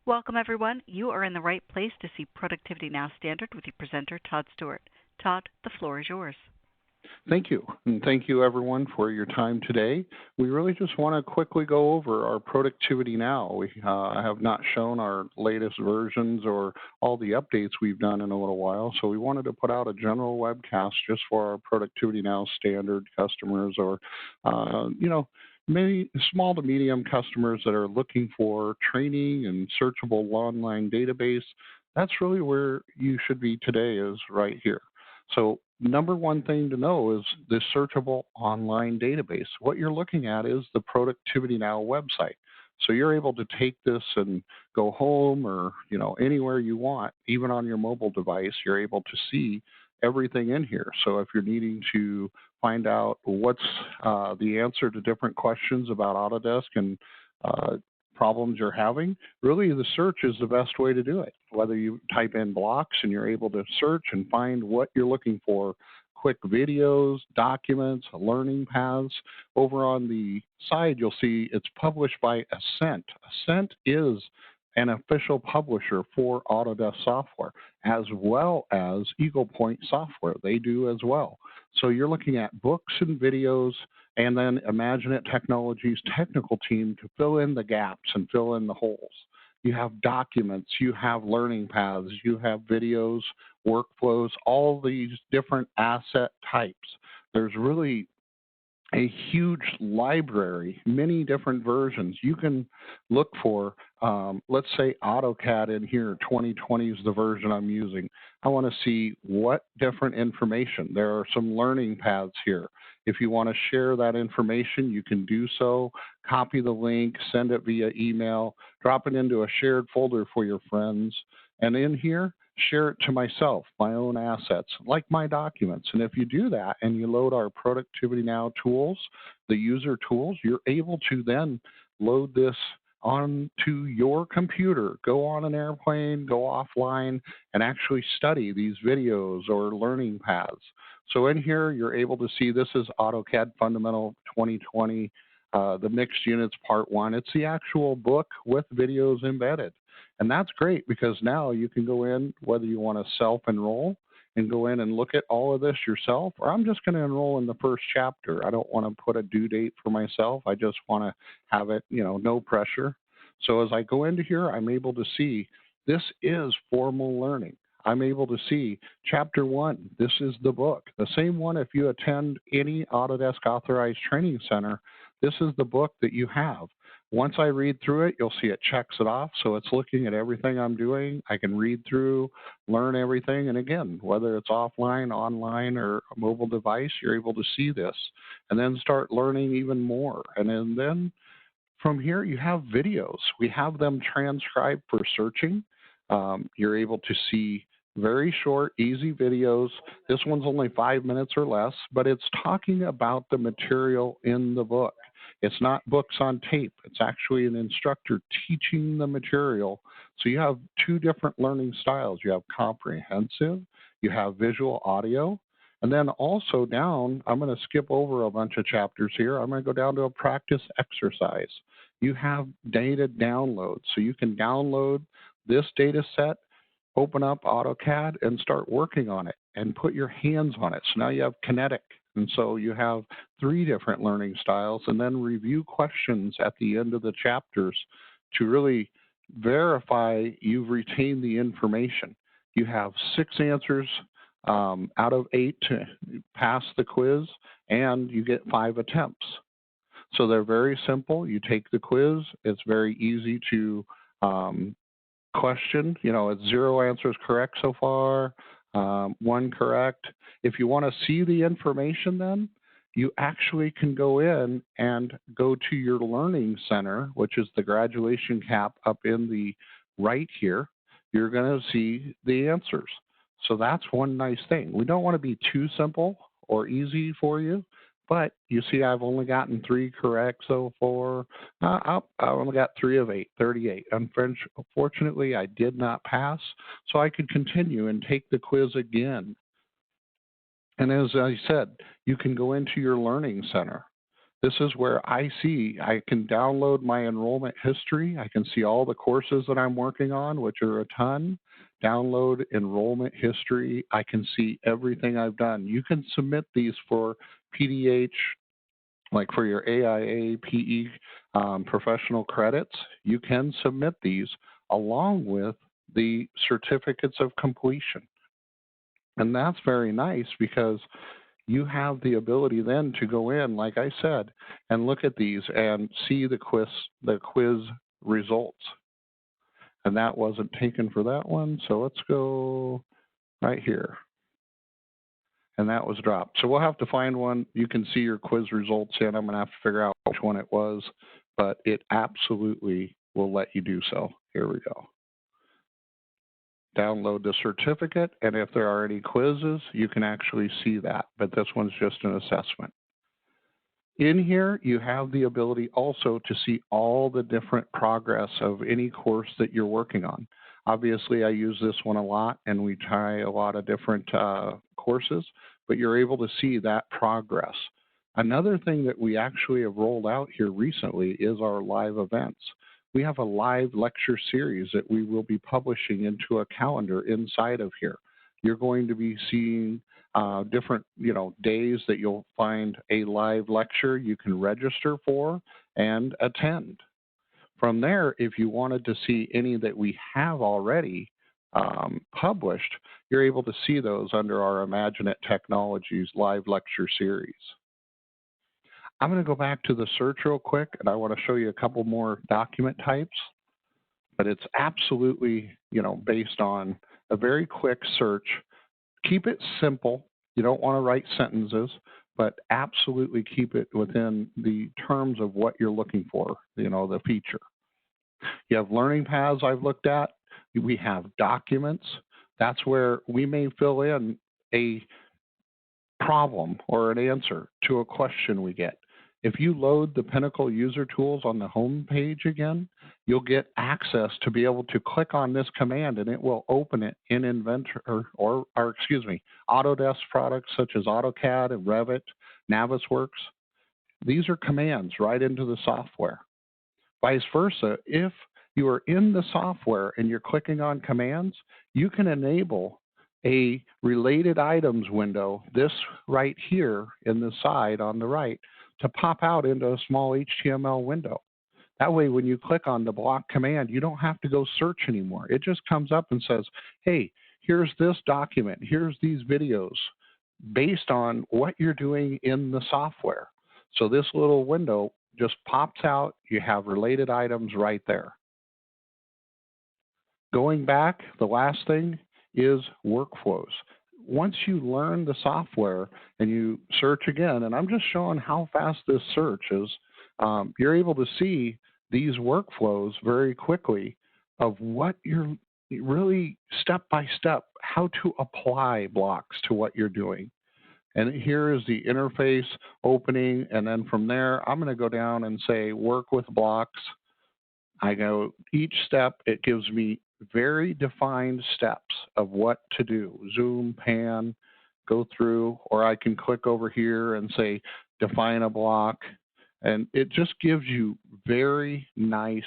Welcome, everyone. You are in the right place to see Productivity Now Standard with your presenter, Todd Stewart. Todd, the floor is yours. Thank you. And thank you, everyone, for your time today. We really just want to quickly go over our Productivity Now. We have not shown our latest versions or all the updates we've done in a little while, so we wanted to put out a general webcast just for our Productivity Now standard customers or, many small to medium customers that are looking for training and searchable online database. That's really where you should be today, is right here. So number one thing to know is this searchable online database. What you're looking at is the Productivity Now website. So you're able to take this and go home or anywhere you want, even on your mobile device, you're able to see everything in here. So if you're needing to find out what's the answer to different questions about Autodesk and problems you're having, really the search is the best way to do it. Whether you type in blocks and you're able to search and find what you're looking for, quick videos, documents, learning paths. Over on the side, you'll see it's published by Ascent. Ascent is an official publisher for Autodesk software, as well as Eagle Point software. They do as well. So you're looking at books and videos, and then IMAGINiT Technologies' technical team to fill in the gaps and fill in the holes. You have documents, you have learning paths, you have videos, workflows, all these different asset types. There's really a huge library, many different versions. You can look for, let's say AutoCAD in here, 2020 is the version I'm using. I want to see what different information. There are some learning paths here. If you want to share that information, you can do so. Copy the link, send it via email, drop it into a shared folder for your friends. And in here, share it to myself, my own assets, like my documents. And if you do that and you load our Productivity Now tools, the user tools, you're able to then load this onto your computer, go on an airplane, go offline, and actually study these videos or learning paths. So in here, you're able to see this is AutoCAD Fundamental 2020, the Mixed Units Part 1. It's the actual book with videos embedded. And that's great because now you can go in, whether you want to self-enroll and go in and look at all of this yourself, or I'm just going to enroll in the first chapter. I don't want to put a due date for myself. I just want to have it, no pressure. So as I go into here, I'm able to see this is formal learning. I'm able to see Chapter 1. This is the book. The same one if you attend any Autodesk Authorized Training Center, this is the book that you have. Once I read through it, you'll see it checks it off. So it's looking at everything I'm doing. I can read through, learn everything. And again, whether it's offline, online, or a mobile device, you're able to see this and then start learning even more. And then from here, you have videos. We have them transcribed for searching. You're able to see very short, easy videos. This one's only 5 minutes or less, but it's talking about the material in the book. It's not books on tape. It's actually an instructor teaching the material. So you have two different learning styles. You have comprehensive, you have visual audio, and then also down, I'm going to skip over a bunch of chapters here. I'm going to go down to a practice exercise. You have data download. So you can download this data set, open up AutoCAD, and start working on it and put your hands on it. So now you have kinetic. And so you have 3 different learning styles, and then review questions at the end of the chapters to really verify you've retained the information. You have 6 answers out of 8 to pass the quiz, and you get 5 attempts. So they're very simple. You take the quiz. It's very easy to question. It's 0 answers correct so far, 1 correct. If you want to see the information then, you actually can go in and go to your learning center, which is the graduation cap up in the right here. You're going to see the answers. So that's one nice thing. We don't want to be too simple or easy for you, but you see I've only gotten 3 correct so far. I only got 3 of 8, 38. Unfortunately, I did not pass, so I could continue and take the quiz again. And as I said, you can go into your learning center. This is where I can download my enrollment history. I can see all the courses that I'm working on, which are a ton. Download enrollment history. I can see everything I've done. You can submit these for PDH, like for your AIA, PE professional credits. You can submit these along with the certificates of completion. And that's very nice because you have the ability then to go in, like I said, and look at these and see the quiz results. And that wasn't taken for that one, so let's go right here. And that was dropped. So we'll have to find one. You can see your quiz results in. I'm going to have to figure out which one it was, but it absolutely will let you do so. Here we go. Download the certificate, and if there are any quizzes, you can actually see that, but this one's just an assessment. In here, you have the ability also to see all the different progress of any course that you're working on. Obviously, I use this one a lot, and we try a lot of different courses, but you're able to see that progress. Another thing that we actually have rolled out here recently is our live events. We have a live lecture series that we will be publishing into a calendar inside of here. You're going to be seeing different days that you'll find a live lecture you can register for and attend. From there, if you wanted to see any that we have already published, you're able to see those under our IMAGINiT Technologies live lecture series. I'm going to go back to the search real quick, and I want to show you a couple more document types, but it's absolutely, based on a very quick search. Keep it simple. You don't want to write sentences, but absolutely keep it within the terms of what you're looking for, the feature. You have learning paths I've looked at. We have documents. That's where we may fill in a problem or an answer to a question we get. If you load the Pinnacle user tools on the home page again, you'll get access to be able to click on this command, and it will open it in Inventor or Autodesk products such as AutoCAD and Revit, Navisworks. These are commands right into the software. Vice versa, if you are in the software and you're clicking on commands, you can enable a related items window, this right here in the side on the right, to pop out into a small HTML window. That way, when you click on the block command, you don't have to go search anymore. It just comes up and says, hey, here's this document, here's these videos, based on what you're doing in the software. So this little window just pops out. You have related items right there. Going back, the last thing is workflows. Once you learn the software and you search again, and I'm just showing how fast this search is, you're able to see these workflows very quickly of what you're really step by step, how to apply blocks to what you're doing. And here is the interface opening, and then from there, I'm going to go down and say work with blocks. I go each step, it gives me very defined steps of what to do. Zoom, pan, go through, or I can click over here and say define a block. And it just gives you very nice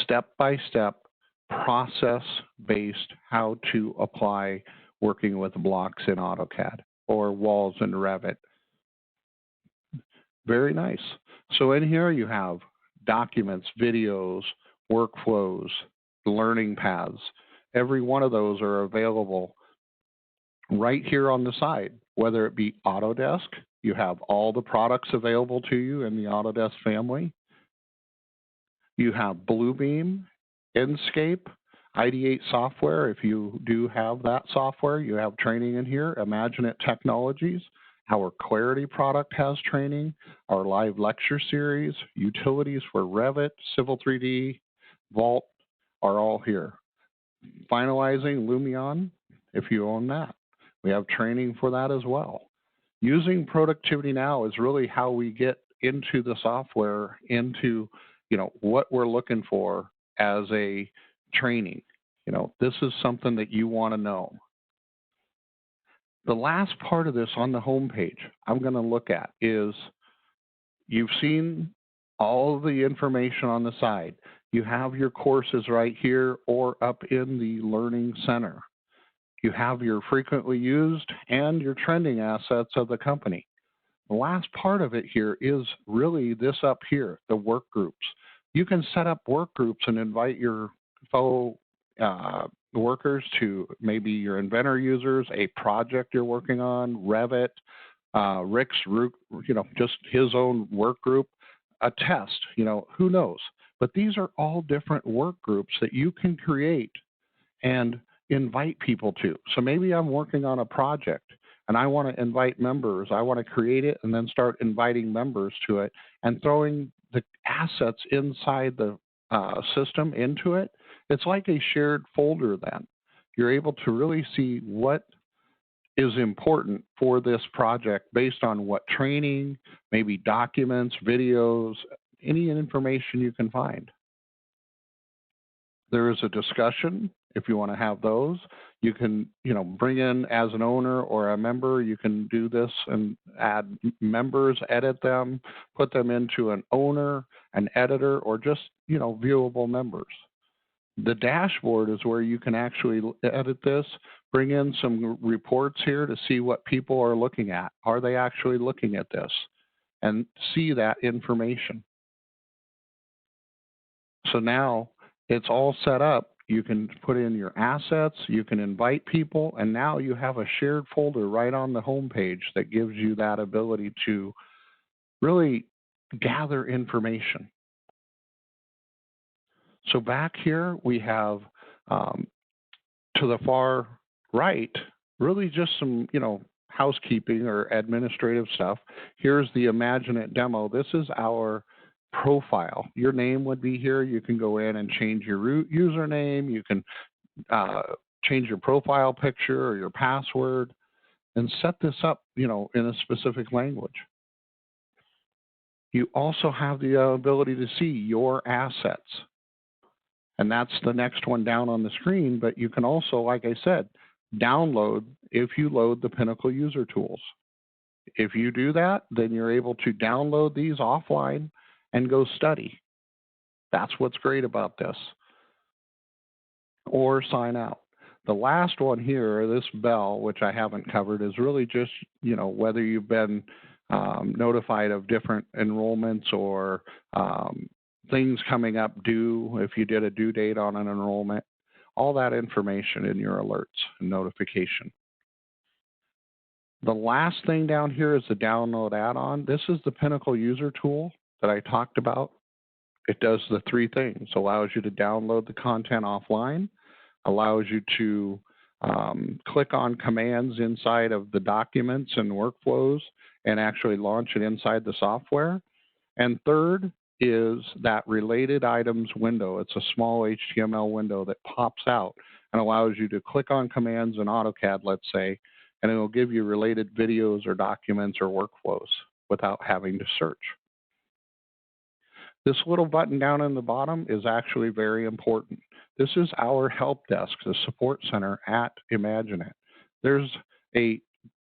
step-by-step process-based how to apply working with blocks in AutoCAD or walls in Revit. Very nice. So in here you have documents, videos, workflows, learning paths. Every one of those are available right here on the side, whether it be Autodesk. You have all the products available to you in the Autodesk family. You have Bluebeam, Inkscape, Ideate software. If you do have that software, you have training in here. IMAGINiT Technologies. Our Clarity product has training. Our live lecture series, utilities for Revit, Civil 3D, Vault are all here. Finalizing Lumion, if you own that. We have training for that as well. Using ProductivityNOW is really how we get into the software, into what we're looking for as a training. This is something that you want to know. The last part of this on the home page I'm going to look at is you've seen all of the information on the side. You have your courses right here or up in the Learning Center. You have your frequently used and your trending assets of the company. The last part of it here is really this up here, the work groups. You can set up work groups and invite your fellow workers to maybe your inventor users, a project you're working on, Revit, Rick's, just his own work group, a test, who knows. But these are all different work groups that you can create and invite people to. So maybe I'm working on a project and I want to invite members. I want to create it and then start inviting members to it and throwing the assets inside the system into it. It's like a shared folder then. You're able to really see what is important for this project based on what training, maybe documents, videos, any information you can find. There is a discussion if you want to have those. You can, bring in as an owner or a member, you can do this and add members, edit them, put them into an owner, an editor, or just, viewable members. The dashboard is where you can actually edit this, bring in some reports here to see what people are looking at. Are they actually looking at this? And see that information. So now it's all set up. You can put in your assets, you can invite people, and now you have a shared folder right on the home page that gives you that ability to really gather information. So back here we have to the far right, really just some, housekeeping or administrative stuff. Here's the IMAGINiT demo. This is our profile. Your name would be here. You can go in and change your username. You can change your profile picture or your password and set this up, in a specific language. You also have the ability to see your assets. And that's the next one down on the screen, but you can also, like I said, download if you load the Pinnacle user tools. If you do that, then you're able to download these offline and go study. That's what's great about this. Or sign out. The last one here, this bell, which I haven't covered, is really just, whether you've been notified of different enrollments or things coming up due, if you did a due date on an enrollment, all that information in your alerts and notification. The last thing down here is the download add-on. This is the Pinnacle user tool that I talked about. It does the three things: allows you to download the content offline, allows you to click on commands inside of the documents and workflows and actually launch it inside the software. And third is that related items window. It's a small HTML window that pops out and allows you to click on commands in AutoCAD, let's say, and it will give you related videos or documents or workflows without having to search. This little button down in the bottom is actually very important. This is our help desk, the support center at IMAGINiT. There's a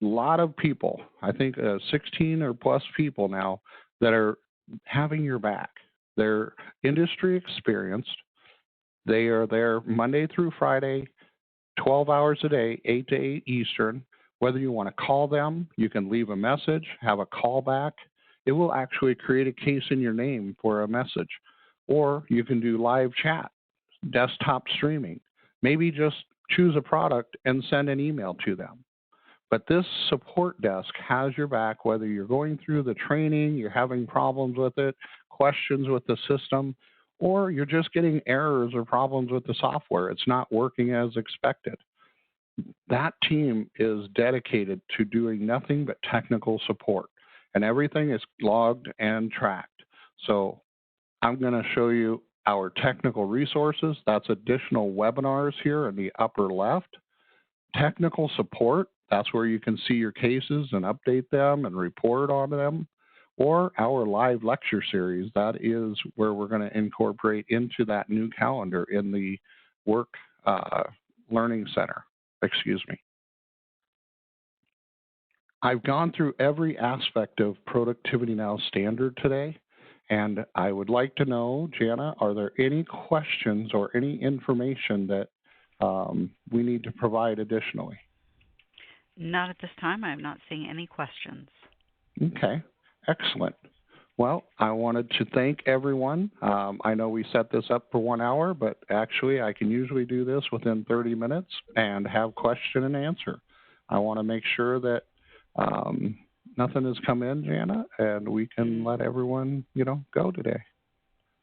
lot of people, I think 16 or plus people now, that are having your back. They're industry experienced. They are there Monday through Friday, 12 hours a day, 8 to 8 Eastern. Whether you want to call them, you can leave a message, have a callback. It will actually create a case in your name for a message. Or you can do live chat, desktop streaming. Maybe just choose a product and send an email to them. But this support desk has your back, whether you're going through the training, you're having problems with it, questions with the system, or you're just getting errors or problems with the software. It's not working as expected. That team is dedicated to doing nothing but technical support, and everything is logged and tracked. So I'm going to show you our technical resources. That's additional webinars here in the upper left. Technical support, that's where you can see your cases and update them and report on them. Or our live lecture series, that is where we're going to incorporate into that new calendar in the work learning center. Excuse me. I've gone through every aspect of Productivity Now standard today, and I would like to know, Jana, are there any questions or any information that we need to provide additionally? Not at this time. I'm not seeing any questions. Okay, excellent. Well, I wanted to thank everyone. I know we set this up for 1 hour, but actually I can usually do this within 30 minutes and have question and answer. I want to make sure that nothing has come in, Jana, and we can let everyone, go today.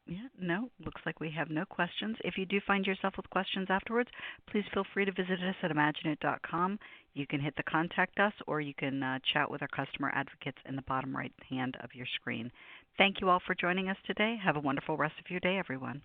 Yeah, no, looks like we have no questions. If you do find yourself with questions afterwards, please feel free to visit us at IMAGINiT.com. You can hit the contact us, or you can chat with our customer advocates in the bottom right hand of your screen. Thank you all for joining us today. Have a wonderful rest of your day, everyone.